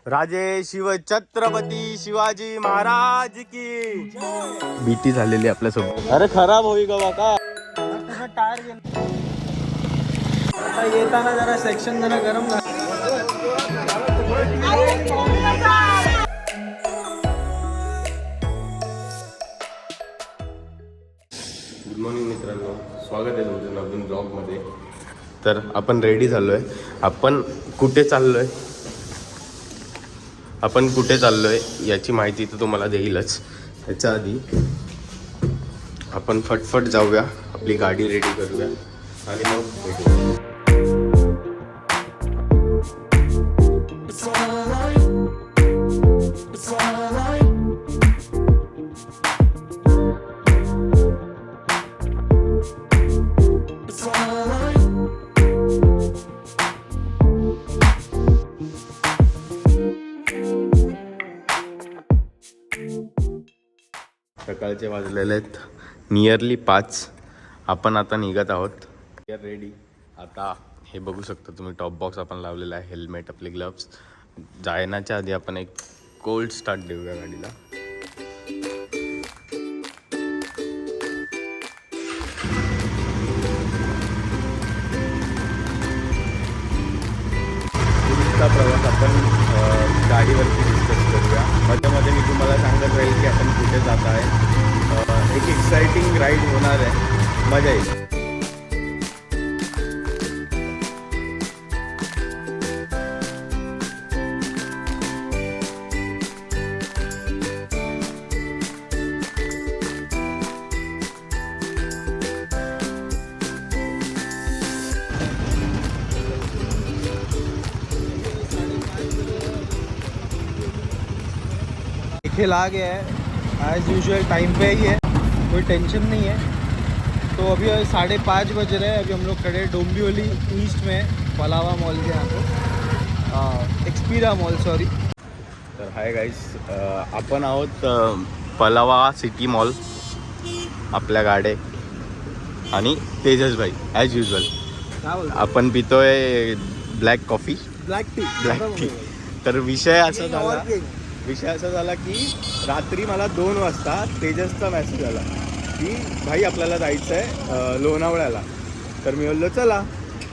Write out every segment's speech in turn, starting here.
राजे शिव छत्रपती शिवाजी महाराज की बीटी झालेली आपल्यासोबत. अरे खराब होई गवा का टायर गेला. आता येताना जरा सेक्शन जरा गरम झालं. गुड मॉर्निंग मित्रांनो, स्वागत आहे तुमचं नवीन ब्लॉगमध्ये. तर आपण रेडी झालो आहे. आपण कुठे चाललो आहे याची माहिती तर तुम्हाला देईलच. त्याच्या आधी आपण फटफट जाऊया, आपली गाडी रेडी करूया आणि मग भेटूया. सकाळचे वाजलेले आहेत नियरली 5. आपण आता निघत आहोत. रेडी. आता हे बघू शकता तुम्ही, टॉप बॉक्स आपण लावलेला आहे, हेल्मेट, आपले ग्लव्स. जाण्याच्या आधी आपण एक कोल्ड स्टार्ट देऊया गाडीला. पुढचा प्रवास आपण गाडीवरती डिस्कस करूया. मध्ये मी तुम्हाला सांगत राहील की आपण कुठे जात आहे. एक एक्साइटिंग राईड होणार आहे, मजा येईल. खेल आ गया है एज यूजुअल, टाइम पे ही है, कोई टेंशन नहीं है. तो अभी 5:30 बज रहे हैं. अभी हम लोग खड़े डोंबिवली ईस्ट में, पलावा मॉल के यहाँ पे, एक्सपीरा मॉल सॉरी. तर हाय गाईस, आपण आहोत पलावा सिटी मॉल. आपल्या गाड्या आणि तेजस भाई ॲज युजल आपण पितोय ब्लॅक कॉफी, ब्लॅक टी. तर विषय असा झाला की रात्री मला 2 वाजता तेजसचा मेसेज आला की भाई आपल्याला जायचं आहे लोणावळ्याला. तर मी बोललो चला.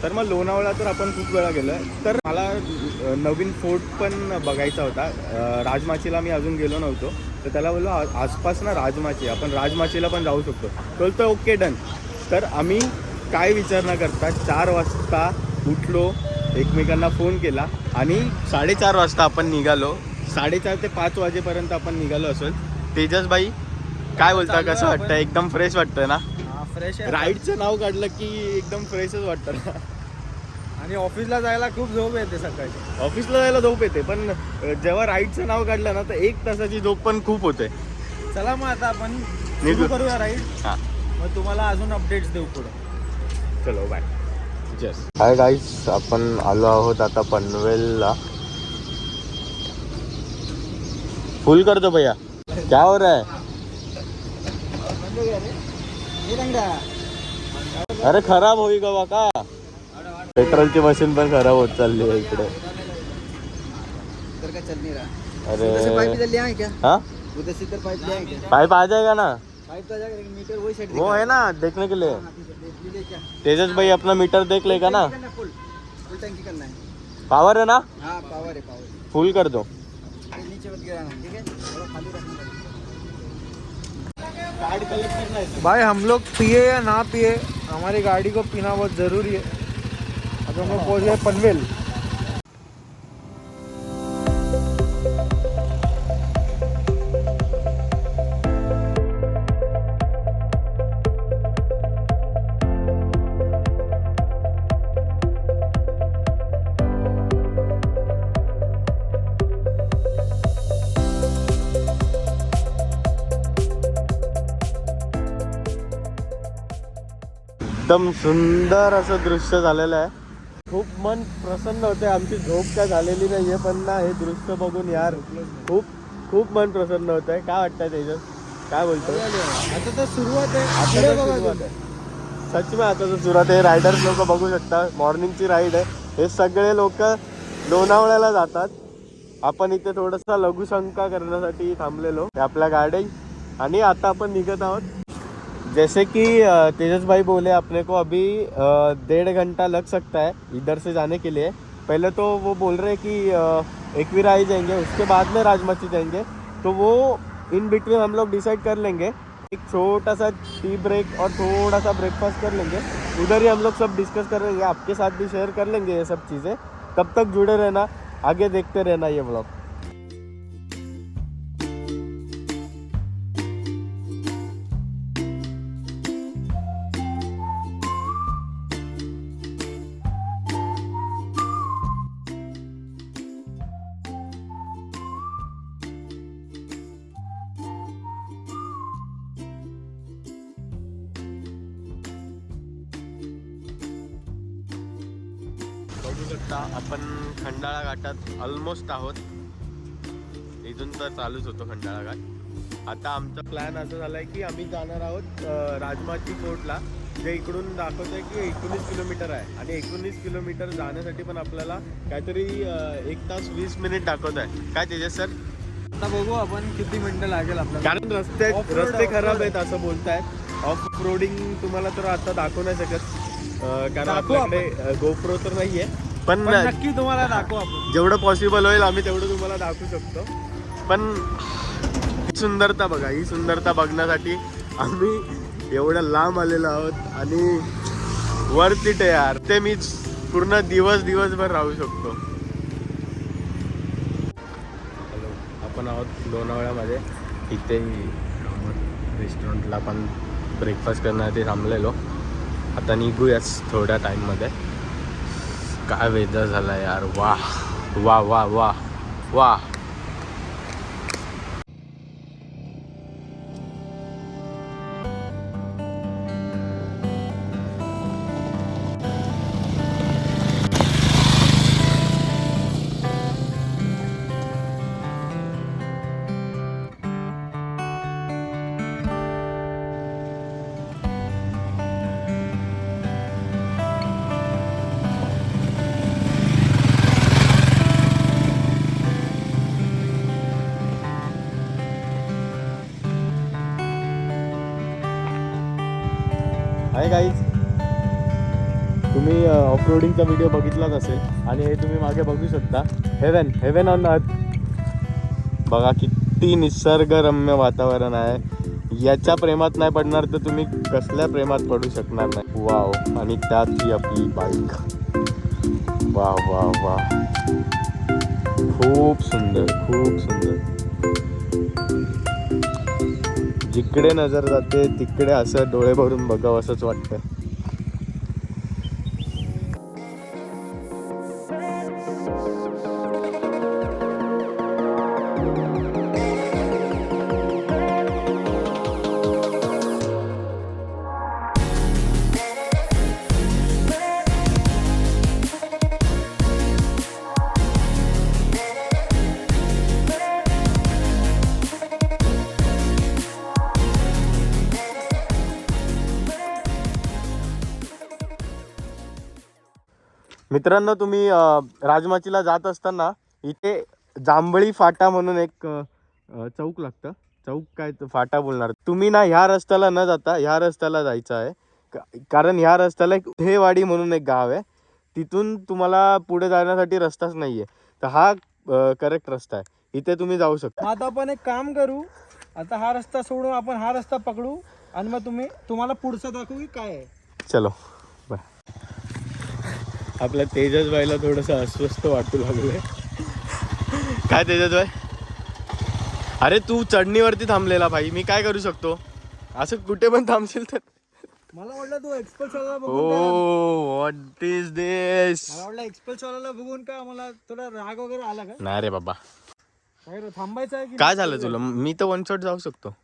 तर मग लोणावळा तर आपण खूप वेळा गेलो आहे. तर मला नवीन फोर्ट पण बघायचा होता. राजमाचीला मी अजून गेलो नव्हतो. तर त्याला बोललो आसपास ना राजमाची, आपण राजमाचीला पण जाऊ शकतो. बोलतो ओके डन. तर आम्ही काय विचार न करता 4 वाजता उठलो, एकमेकांना फोन केला आणि 4:30 वाजता आपण निघालो. 4:30 ते 5 वाजेपर्यंत आपण निघालो असेल. तेजस भाई काय बोलता, कसं वाटतं? एकदम फ्रेश वाटतं ना? फ्रेश आहे. राईडचं नाव काढलं की एकदम फ्रेशच वाटतं ना. आणि ऑफिसला जायला खूप झोप येते सकाळची. ऑफिसला जायला झोप येते, पण जेव्हा राईडचं नाव काढलं ना तर 1 तासाची झोप पण खूप होते. चला मग आता आपण निघू. करूया राईड. हां, मग तुम्हाला अजून अपडेट्स देऊ पुढे. चलो बाय. हाय गाईस, आपण आलो आहोत आता पनवेलला. फुल कर दो भैया, क्या हो रहा है? अरे खराब होई गवा का? पेट्रोलची मशीन पण खराब होत चालली आहे इकडे. अरे हाँ, पाइप आ जाएगा ना? वो है ना देखने के लिए. तेजस भाई अपना मीटर देख लेगा ना? फुल टंकी करना है. पावर है ना? हाँ पावर है, पावर. फुल कर दो. नीचे मत गिराना, ठीक है? थोड़ा खाली रखना. भाई हम लोग पिए या ना पिए, हमारी गाड़ी को पीना बहुत ज़रूरी है. अब हम लोग पहुँच गए पनवेल. एकदम सुंदर असं दृश्य झालेलं आहे. खूप मन प्रसन्न होते. आमची झोप काय झालेली नाही आहे, पण ना हे दृश्य बघून यार खूप खूप मन प्रसन्न होत आहे. काय वाटतंय तेजस, काय बोलतो? आता तर सुरुवात आहे. सच में आता तर सुरुवात आहे. रायडर्स लोक बघू शकता, मॉर्निंगची राईड आहे. हे सगळे लोक लोणावळ्याला जातात आपण इथे थोडासा लघुशंका करण्यासाठी थांबलेलो हे आपल्या गाडी आणि आता अपन निकट आहोत। जैसे कि तेजस भाई बोले अपने को अभी 1.5 घंटा लग सकता है इधर से जाने के लिए। पहले तो वो बोल रहे कि एकवीरा ही जाएंगे, उसके बाद में राजमाची जाएंगे, तो वो इन बिटवीन हम लोग डिसाइड कर लेंगे। एक छोटा सा टी ब्रेक और थोड़ा सा ब्रेकफास्ट कर लेंगे, उधर ही हम लोग सब डिस्कस कर लेंगे, आपके साथ भी शेयर कर लेंगे ये सब चीज़ें। तब तक जुड़े रहना, आगे देखते रहना ये ब्लॉग। बघू शकता आपण खंडाळा घाटात ऑलमोस्ट आहोत। इथून तर चालूच होतो खंडाळा घाट। आता आमचा प्लॅन असं झालाय की आम्ही जाणार आहोत राजमाची फोर्टला, जे इकडून दाखवत आहे की 19 किलोमीटर आहे आणि 19 किलोमीटर जाण्यासाठी पण आपल्याला काहीतरी 1 तास 20 मिनिट दाखवत आहे। काय तेजस सर? आता बघू आपण किती मिनिटं लागेल आपल्याला, कारण रस्ते खराब आहेत असं बोलतायत। ऑफ रोडिंग तुम्हाला तर आता दाखवू नाही शकत कारण आपल्याकडे गोप्रो तर नाहीये, पण नक्की तुम्हाला दाखवू आपण। जेवढं पॉसिबल होईल आम्ही तेवढं तुम्हाला दाखवू शकतो। पण सुंदरता बघा, ही सुंदरता बघण्यासाठी आम्ही एवढं लांब आलेलो आहोत आणि वर्थ इट आहे यार। ते मी पूर्ण दिवसभर राहू शकतो। हॅलो, आपण आहोत लोणावळ्यामध्ये। इथे रेस्टॉरंटला आपण ब्रेकफास्ट करण्यासाठी थांबलेलो। आता निघूयाच थोड्या टाईममध्ये। काय वेदर झाला यार, वाह वाह वाह वाह वाह। हाय गाईज, तुम्ही ऑफरोडिंगचा व्हिडिओ बघितलाच असेल आणि हे तुम्ही मागे बघू शकता हेवन ऑन अर्थ। बघा किती निसर्गरम्य वातावरण आहे। याच्या प्रेमात नाही पडणार तर तुम्ही कसल्या प्रेमात पडू शकणार नाही। वाव, आणि त्यात ही आपली बाईक। वा वा वा, खूप सुंदर खूप सुंदर। जिकडे नजर जाते तिकडे असं डोळे भरून बघावं असंच वाटतं। मित्रांनो, तुम्ही राजमाचीला जात असताना इथे जांभळी फाटा म्हणून एक चौक लागतं। चौक काय फाटा बोलणार तुम्ही ना, ह्या रस्त्याला न जाता ह्या रस्त्याला जायचं आहे। कारण ह्या रस्त्याला एक उधेवाडी म्हणून एक गाव आहे, तिथून तुम्हाला पुढे जाण्यासाठी रस्ताच नाहीये। तर हा करेक्ट रस्ता आहे, इथे तुम्ही जाऊ शकता। आता आपण एक काम करू, आता हा रस्ता सोडून आपण हा रस्ता पकडू आणि मग तुम्हाला पुढचं दाखवू की काय आहे। चलो बाय। आपल्या तेजस भाईला थोडंसं अस्वस्थ वाटू लागलंय। काय तेजस भाई? अरे तू चढणीवरती थांबलेला भाई, मी काय करू शकतो? असं कुठे पण थांबशील तर मला वाटलं तू एक्सप्रेस वाला बघून ओ व्हॉट इज दिस। मला वाटलं एक्सप्रेस वाला बघून का मला थोडा राग वगैरे आला का? नाही रे बाबा, काय रे, थांबायचं आहे की काय झालं तुला? मी तर वन शॉट जाऊ शकतो।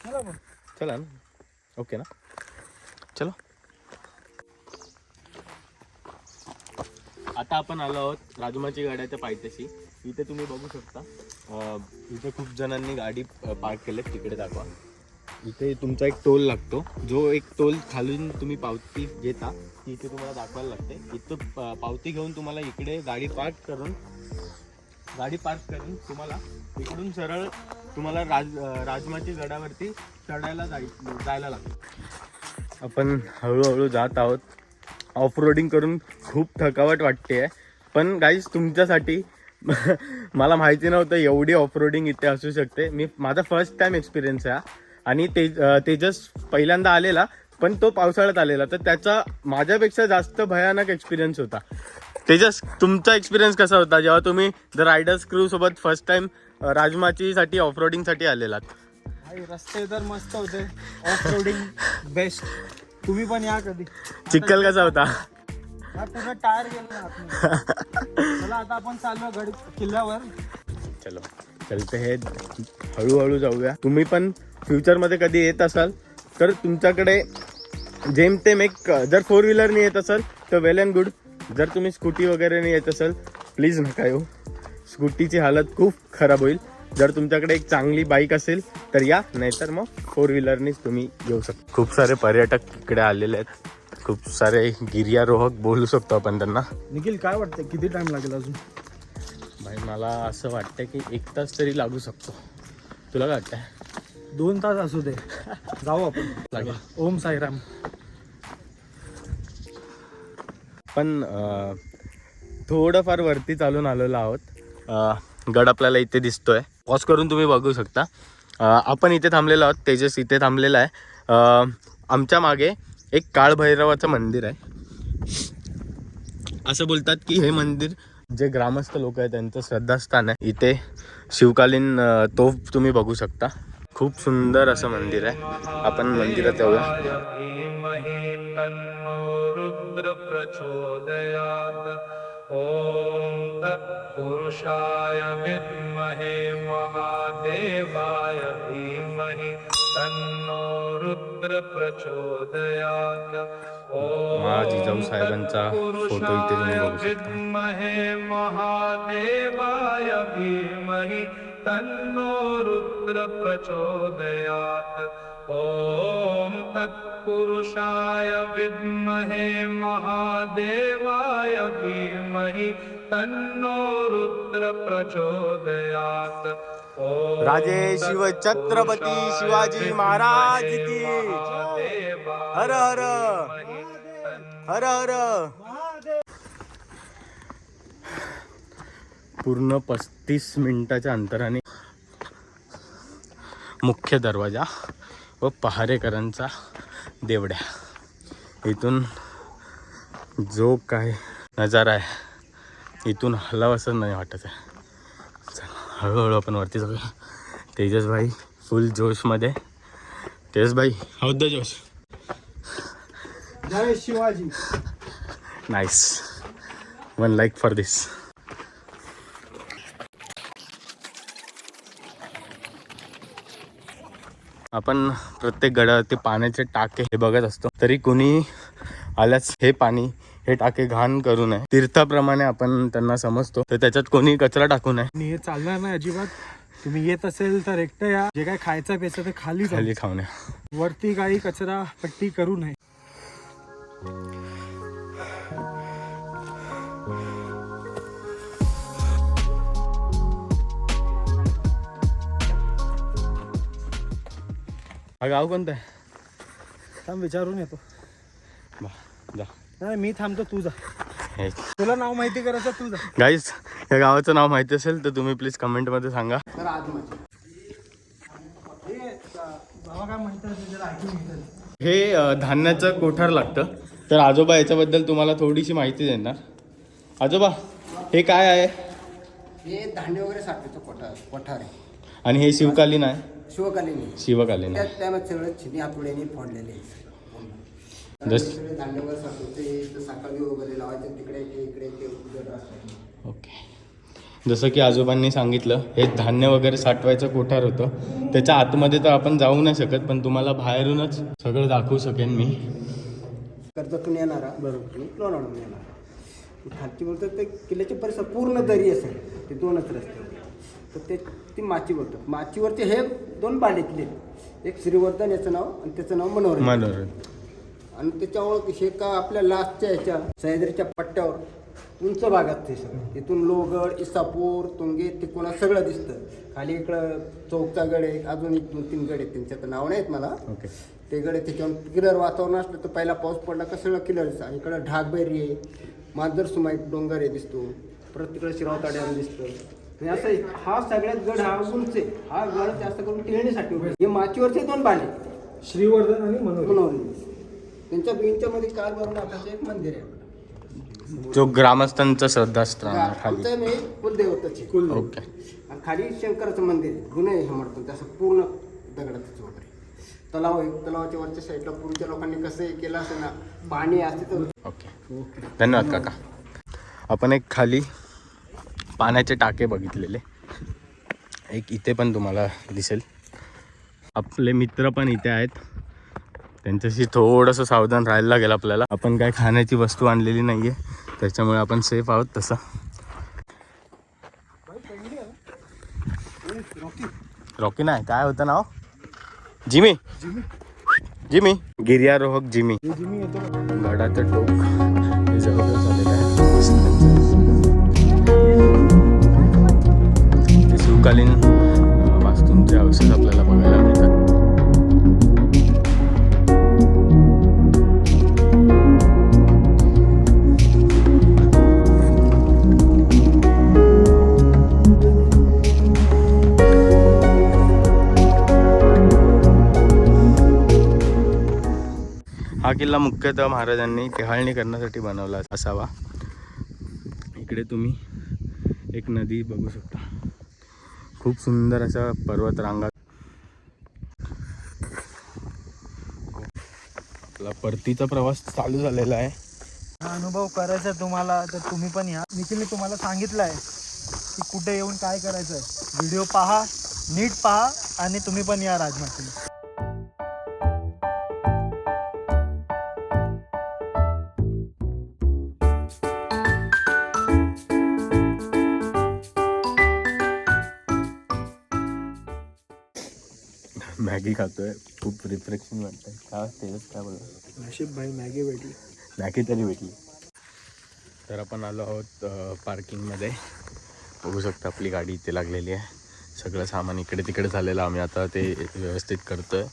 चला मग, चला ना, ओके ना, चलो। आता आपण आलो आहोत राजमाची गाड्याच्या पायथ्याशी। इथे तुम्ही बघू शकता, इथे खूप जणांनी गाडी पार्क केले। तिकडे दाखवा, इथे तुमचा एक टोल लागतो, जो एक टोल खालून तुम्ही पावती घेता ती इथे तुम्हाला दाखवायला लागते। इथं पावती घेऊन तुम्हाला इकडे गाडी पार्क करून गाडी पार्क करून तुम्हाला इकडून सरळ तुम्हाला राजमाची गडावरती चढायला जायला लागतं. आपण हळूहळू जात आहोत. ऑफ रोडिंग करून खूप थकावट वाटते आहे, पण गाईज तुमच्यासाठी मला माहिती नव्हतं एवढी ऑफ रोडिंग इथे असू शकते. माझा फर्स्ट टाइम एक्सपिरियन्स आहे आणि तेजस पहिल्यांदा आलेला, पण तो पावसाळ्यात आलेला, तर त्याचा माझ्यापेक्षा जास्त भयानक एक्सपिरियन्स होता. तेजस, तुमचा एक्सपिरियन्स कसा होता जेव्हा तुम्ही द रायडर्स क्रू सोबत फर्स्ट टाइम राजमाचीसाठी ऑफ रोडिंगसाठी आलेलात? रस्ते तर मस्त होते, ऑफ रोडिंग बेस्ट. तुम्ही पण या कधी. चिखल कसा होता? पूर्ण टायर गेला. चला आता आपण चाललो किल्ल्यावर. चलो चलते हे, हळूहळू जाऊया. तुम्ही पण फ्युचरमध्ये कधी येत असाल तर तुमच्याकडे जेमतेम एक, जर 4 व्हीलरने येत असाल तर वेल अँड गुड. जर तुम्ही स्कूटी वगैरेने येत असाल प्लीज नका येऊ, स्कूटीची हालत खूप खराब होईल. जर तुमच्याकडे एक चांगली बाईक असेल तर या, नाहीतर मग 4 व्हीलरनीच तुम्ही येऊ शकता. खूप सारे पर्यटक इकडे आलेले आहेत, खूप सारे गिर्यारोहक बोलू शकतो आपण त्यांना. निखिल काय वाटतं किती टाइम लागेल अजून? भाई मला असं वाटतं की 1 तास तरी लागू शकतो. तुला काय वाटतंय? 2 तास असू दे, जाऊ आपण. लागेल. ओम साईराम. पण थोडंफार वरती चालून आलेलो आहोत. गड आपल्याला इथे दिसतोय. पॉज करून तुम्ही बघू शकता. आपण इथे थांबलेलो आहोत, तेजस इथे थांबलेला आहे. आमच्या मागे एक काळभैरवाचं मंदिर आहे. असं बोलतात की हे मंदिर जे ग्रामस्थ लोक आहेत त्यांचं श्रद्धास्थान आहे. इथे शिवकालीन तोफ तुम्ही बघू शकता. खूप सुंदर असं मंदिर आहे. आपण मंदिरात जाऊया. ओम तत्पुरुषाय विद्महे महादेवाय धीमहि तन्नो रुद्र प्रचोदयात्. ओम जिजाऊ साहेबांचा फोटो इथे तुम्ही बघू शकता. विद्महे महादेवाय धीमहि तन्नो रुद्र प्रचोदयात्. ओम तत्पुरुषाय विद्महे महादेवाय धीमहि तन्नो रुद्र प्रचोदयात्. राजे शिव छत्रपती शिवाजी महाराज की हर हर हर हर. पूर्ण 35 मिनिटाच्या अंतराने मुख्य दरवाजा व पहारेकरांचा देवड्या. इथून जो काय नजारा आहे इथून हलावंसं नाही वाटत आहे. चला हळूहळू आपण वरती जाऊया. तेजस भाई फुल जोशमध्ये. तेजस भाई हाऊ द जोश? जय शिवाजी. नाईस, 1 लाईक फॉर दिस. आपण प्रत्येक गडावरती पाण्याचे टाके हे बघत असतो, तरी कोणी आल्याच हे पाणी हे टाके घाण करू नये. तीर्थाप्रमाणे आपण त्यांना समजतो, तर त्याच्यात कोणी कचरा टाकू नये. आणि हे चालणार नाही अजिबात. तुम्ही येत असेल तर एकटं या. जे काय खायचं प्यायचं ते खाली खाऊ नये. वरती काही कचरा पट्टी करू नये. हा गाव कोणतं आहे? थांब विचारून येतो. जा. नाही मी थांबतो, तू जा. हे तुला नाव माहिती करायचं तू जा. गाईज, या गावाचं नाव माहिती असेल तर तुम्ही प्लीज कमेंटमध्ये सांगा. तर बाबा काय म्हणतात हे धान्याचं कोठार लागतं. तर आजोबा याच्याबद्दल तुम्हाला थोडीशी माहिती देणार. आजोबा हे काय आहे? हे धान्य वगैरे साठवायचं कोठार आहे. आणि हे शिवकालीन आहे? शिवकालीन आहे. त्यामध्ये सगळं छिनी हातोड्याने फोडलेले धान्य वगैरे साठवायचे. साखळी वगैरे लावायचे तिकडे इकडे ओके. जसं की आजोबांनी सांगितलं हे धान्य वगैरे साठवायचं कोठार होतं. त्याच्या आतमध्ये तर आपण जाऊ नाही शकत, पण तुम्हाला बाहेरूनच सगळं दाखवू शकेन मी. कर्जतून येणारा बरोबर लोणावळ्याहून येणारा खालची बोलतात ते किल्ल्याचे परिसर पूर्ण दरी असेल. ते 2च रस्ते तर ती माची बोलतात. माचीवरचे हे 2 बाले किल्ले, एक श्रीवर्धन याचं नाव आणि त्याचं नाव मनोहर. आणि त्याच्यावर हे का आपल्या लास्टच्या ह्याच्या सह्याद्रीच्या पट्ट्यावर उंच भागात ते सगळं. इथून लोहगड, इसापूर, तुंगे तिकोना सगळं दिसतं. खाली इकडं चौकचा गड आहे, अजून 1-2-3 गड आहेत, त्यांच्या तर नाव नाहीत मला. ओके. ते गड आहे, त्याच्यावर क्लिअर वातावरण असलं तर पहिला पाऊस पडला का सगळं क्लिअर दिसतं. इकडं ढाकबेरी आहे, मांजरसुमा एक डोंगर आहे दिसतो, परत तिकडं शिरावता डॅम दिसतं. आणि असं आहे, हा सगळ्यात गड हा उंच आहे. हा गड जास्त करून टेळणीसाठी उभे. हे माचीवरचे 2 बाणे, श्रीवर्धन आणि मनोहरी. त्यांच्या मध्ये काल भरवण्याचं एक मंदिर आहे. जो ग्रामस्थांचं श्रद्धास्थान आहे खाली. आमचं मी कुलदेवताचे. ओके. आणि खाली शंकराचं मंदिर आहे, जुनं आहे हे म्हणतो, त्याचं पूर्ण दगडाचं वगैरे. तलाव आहे, तलावाच्या वरच्या साईडला पूर्वीच्या लोकांनी कसं हे केलं असेल ना, पाणी असते तर. ओके, धन्यवाद काका. आपण एक खाली पाण्याचे टाके बघितलेले, एक इथे पण तुम्हाला दिसेल. आपले मित्र पण इथे आहेत, त्यांच्याशी थोडंसं सावधान राहायला लागेल आपल्याला. आपण काय खाण्याची वस्तू आणलेली नाही आहे, त्याच्यामुळे आपण सेफ आहोत. तसं रॉकी नाही, काय होतं नाव? जिमी. जिमी गिर्यारोहक जिमी. गडाचं टोक हे जवळ झालेलं आहे. ते शिवकालीन वास्तूंचे अवशेष आपल्याला बघायला मिळतात. हा किल्ला मुख्यतः महाराजांनी टेहाळणी करण्यासाठी बनवला असावा. इकडे तुम्ही एक नदी बघू शकता, खूप सुंदर अशा पर्वत रांगा. आपला परतीचा प्रवास चालू झालेला आहे. हा अनुभव करायचा तुम्हाला तर तुम्ही पण या. निखिलने तुम्हाला सांगितलं आहे की कुठे येऊन काय करायचं आहे. व्हिडिओ पहा, नीट पहा आणि तुम्ही पण या राजमातीला. मॅगी खातोय, खूप रिफ्रेशिंग वाटतंय. काय वाटतं, काय बोला? नशीब भाई, मॅगी भेटली. मॅगी तरी भेटली. तर आपण आलो आहोत पार्किंगमध्ये. बघू शकता आपली गाडी इथे लागलेली आहे. सगळं सामान इकडे तिकडे झालेलं, आम्ही आता ते व्यवस्थित करतोय.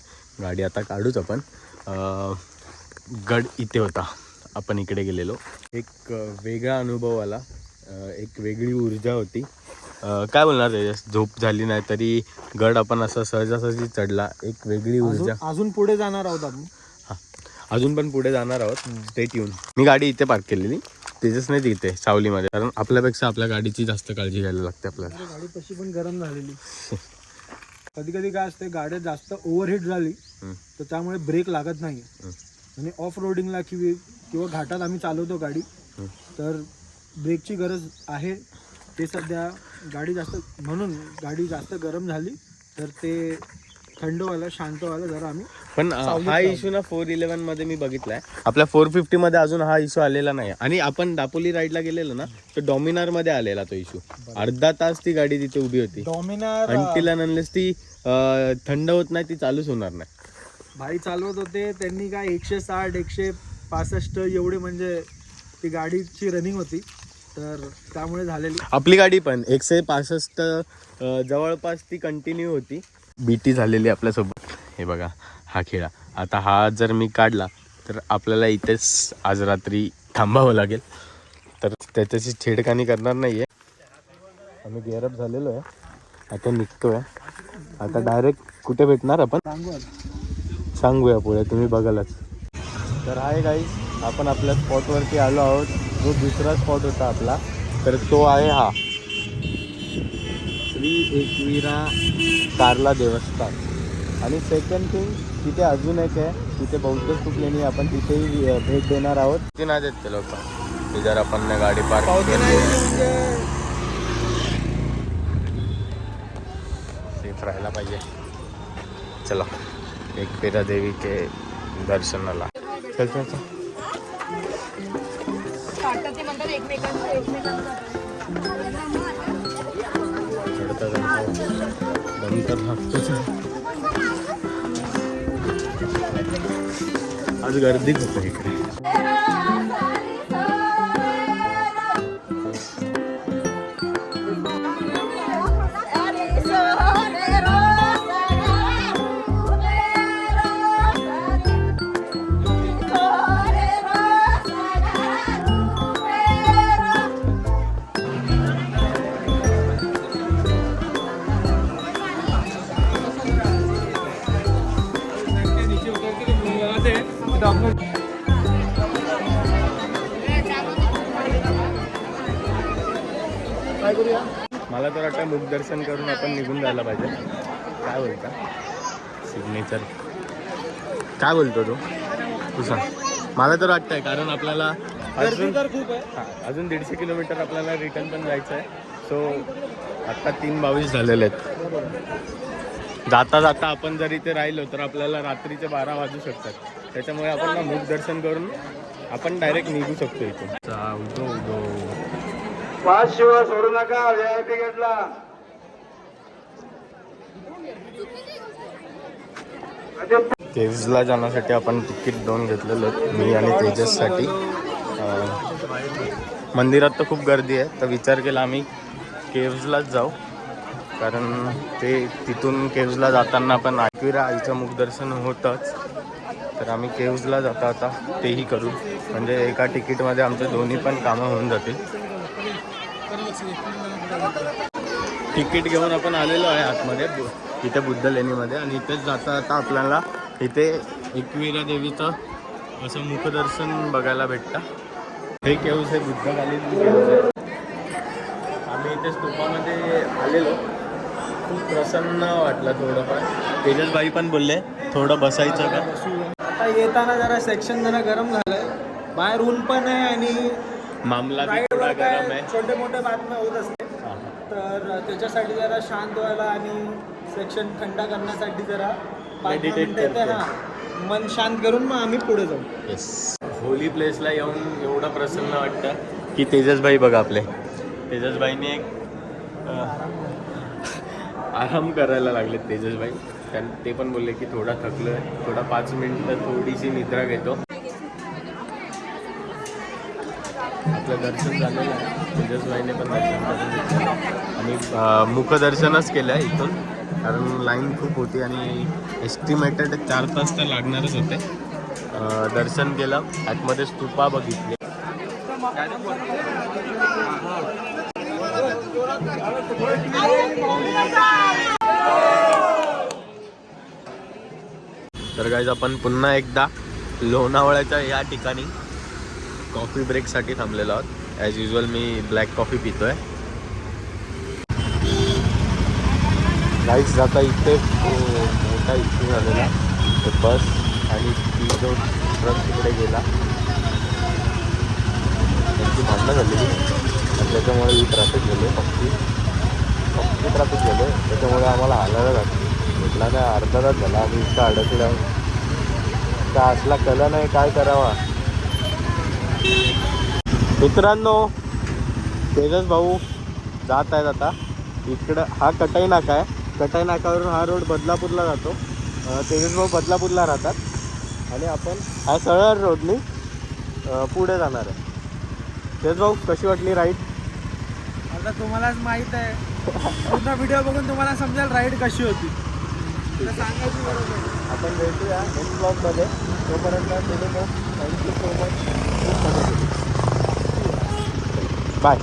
गाडी आता काढूच आपण. गड इथे होता, आपण इकडे गेलेलो. एक वेगळा अनुभव आला, एक वेगळी ऊर्जा होती. काय बोलणार त्याच्यात, झोप झाली नाही तरी गड आपण असं सहजासहजी चढला. एक वेगळी ऊर्जा. अजून पुढे जाणार आहोत आपण. हां, अजून पण पुढे जाणार आहोत. स्टेट येऊन मी गाडी इथे पार्क केलेली, तेजस नाही तिथे सावलीमध्ये, कारण आपल्यापेक्षा आपल्या गाडीची जास्त काळजी घ्यायला लागते आपल्याला. गाडी तशी पण गरम झालेली. कधी कधी काय असते, गाडी जास्त ओव्हरहीट झाली तर त्यामुळे ब्रेक लागत नाही. आणि ऑफ रोडिंगला किंवा घाटात आम्ही चालवतो गाडी, तर ब्रेकची गरज आहे. ते सध्या गाडी जास्त गरम झाली तर ते थंड व्हायला, शांत व्हायला जरा आम्ही. पण हा इश्यू ना 411 मध्ये मी बघितलाय. आपल्या 450 मध्ये अजून हा इश्यू आलेला नाही. आणि आपण दापोली राईडला गेलेलो ना, तर डॉमिनार मध्ये आलेला तो इश्यू. अर्धा तास ती गाडी तिथे उभी होती. डॉमिनार अंटिल अनलेस ती थंड होत नाही, ती चालूच होणार नाही. भाई चालवत होते त्यांनी काय 160 165 एवढे, म्हणजे ती गाडीची रनिंग होती, तर त्यामुळे झालेली. आपली गाडी पण 165 जवळपास ती कंटिन्यू होती. बीटी झालेली आपल्यासोबत. हे बघा हा खेळा. आता हा जर मी काढला तर आपल्याला इथेच आज रात्री थांबावं लागेल, तर त्याच्याशी छेडखानी करणार नाही आहे. आम्ही गेअरअप झालेलो आहे, आता निघतो आहे. आता डायरेक्ट कुठे भेटणार आपण सांगूया पुढे, तुम्ही बघालच. तर हाय गाईज, आपण आपल्या स्पॉटवरती आलो आहोत. जो दुसरा स्पॉट होता आपला, तर तो आहे हा श्री एकविरा कार्ला देवस्थान. आणि सेकंड थिंग, तिथे अजून एक आहे, तिथे बौद्ध स्तूप लेणी, आपण तिथेही भेट देणार आहोत. ते नाही देत ते लोक, ते जर आपण गाडी पार्क सेफ राहायला पाहिजे. चला एकविरा देवी के दर्शनाला. चल चल चल. आज गर्दी खूप आहे इकडे. मुखदर्शन करून आपण निघून जायला पाहिजे. काय बोलता सिग्नेचर काय बोलतो तू सांग. मला तर वाटतंय कारण आपल्याला अजून खूप आहे. अजून 150 किलोमीटर आपल्याला रिटर्न पण जायचं आहे. सो आत्ता 3:22 झालेले आहेत. जाता जाता आपण जर इथे राहिलो तर आपल्याला रात्रीचे 12 वाजू शकतात. त्याच्यामुळे आपण ना मुखदर्शन करून आपण डायरेक्ट निघू शकतो इथून. उदो 5 वर सोडू नका VIP गेटला. केव्जला जाण्यासाठी आपण तिकीट 2 घेतलेलं आहेत, मी आणि तेजससाठी. मंदिरात तर खूप गर्दी आहे, तर विचार केला आम्ही केव्जलाच जाऊ, कारण ते तिथून केव्जला जाताना पण एकविरा आईचं मुखदर्शन होतंच. तर आम्ही केव्जला जाता आता तेही करू, म्हणजे एका तिकीटमध्ये आमचे दोन्ही पण कामं होऊन जातील. तिकीट घेऊन आपण आलेलो आहे आतमध्ये इथे बुद्ध लेणीमध्ये, आणि इथेच जाता जाता आपल्याला इथे एकविरा देवीचं असं मुखदर्शन बघायला भेटतं. हे केव्ज हे बुद्धकालीन केव्ज आहे. आम्ही इथे स्तूपामध्ये आलेलो, खूप प्रसन्न वाटलं थोडंफार. तेजसबाई पण बोलले थोडं बसायचं का. आता येताना जरा सेक्शन जरा गरम झालंय, बाहेर ऊन पण आहे आणि मामला बी थोडा गरम आहे. छोटे मोठे बातम्या होत असते, तर त्याच्यासाठी जरा शांत व्हायला आणि सेक्शन थंड करण्यासाठी जरा Meditate करतो. मन शांत करून मग आम्ही पुढे जाऊ. येस, होली प्लेसला येऊन एवढं प्रसन्न वाटतं की तेजसबाई बघा आपले. तेजसबाईने एक आराम करायला लागले तेजसबाई. ते पण बोलले की थोडा थकलं आहे, थोडा 5 मिनिटं थोडीशी निद्रा घेतो. आपलं दर्शन झालेलं आहे, तेजसबाईने पण दर्शन करून घेतलं आणि मुखदर्शनच केलं आहे इथून, कारण लाईन खूप होती आणि एस्टिमेटेड 4 तास तर लागणारच होते. दर्शन केलं, आतमध्ये स्तूपा बघितले. तर गाईज आपण पुन्हा एकदा लोणावळ्याच्या या ठिकाणी कॉफी ब्रेकसाठी थांबलेलो आहोत. ॲज युजल मी ब्लॅक कॉफी पितोय. गाईज आता इथे मोठा इश्यू झालेला, ते बस आणि ती जो ट्रक तिकडे गेला त्यांची भांडणं झालेली, आणि त्याच्यामुळे ही ट्रॅफिक झाली. पक्की ट्रॅफिक झालं, त्याच्यामुळे आम्हाला हालायला लागतं. म्हटला नाही, अर्धा तास झाला आम्ही इतका अडकला, का असला कला नाही काय करावा. मित्रांनो, तेजस भाऊ जात आहेत आता इकडं. हा कटाई नाका आहे, कटाई नाकावरून हा रोड बदलापूरला जातो. तेजस भाऊ बदलापूरला राहतात आणि आपण हा सरळ रोडनी पुढे जाणार आहे. तेजस भाऊ कशी वाटली राईड? आता तुम्हालाच माहीत आहे, पूर्ण व्हिडिओ बघून तुम्हाला समजेल राईड कशी होती. सांगायची गरज आहे. आपण भेटूया नेक्स्ट ब्लॉगमध्ये. तोपर्यंत थँक्यू सो मच. बाय.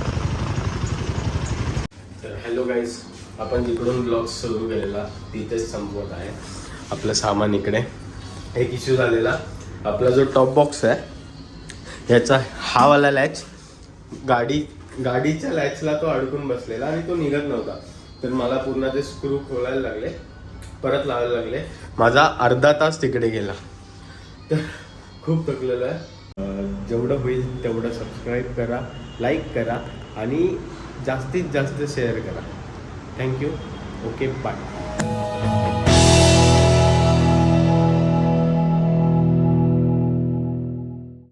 तर हॅलो गाईज, आपण जिकडून ब्लॉग सुरू केलेला तिथेच संपवत आहे. आपलं सामान इकडे. एक इश्यू झालेला, आपला जो टॉप बॉक्स आहे याचा हा वाला लॅच गाडीच्या लॅचला तो अडकून बसलेला आणि तो निघत नव्हता. तर मला पूर्ण ते स्क्रू खोलायला लागले, परत लावायला लागले. माझा अर्धा तास तिकडे गेला. तर खूप थकलेलं आहे. जेवढं होईल तेवढं सबस्क्राईब करा, लाईक करा आणि जास्तीत जास्त शेअर करा. थँक्यू. Okay, bye.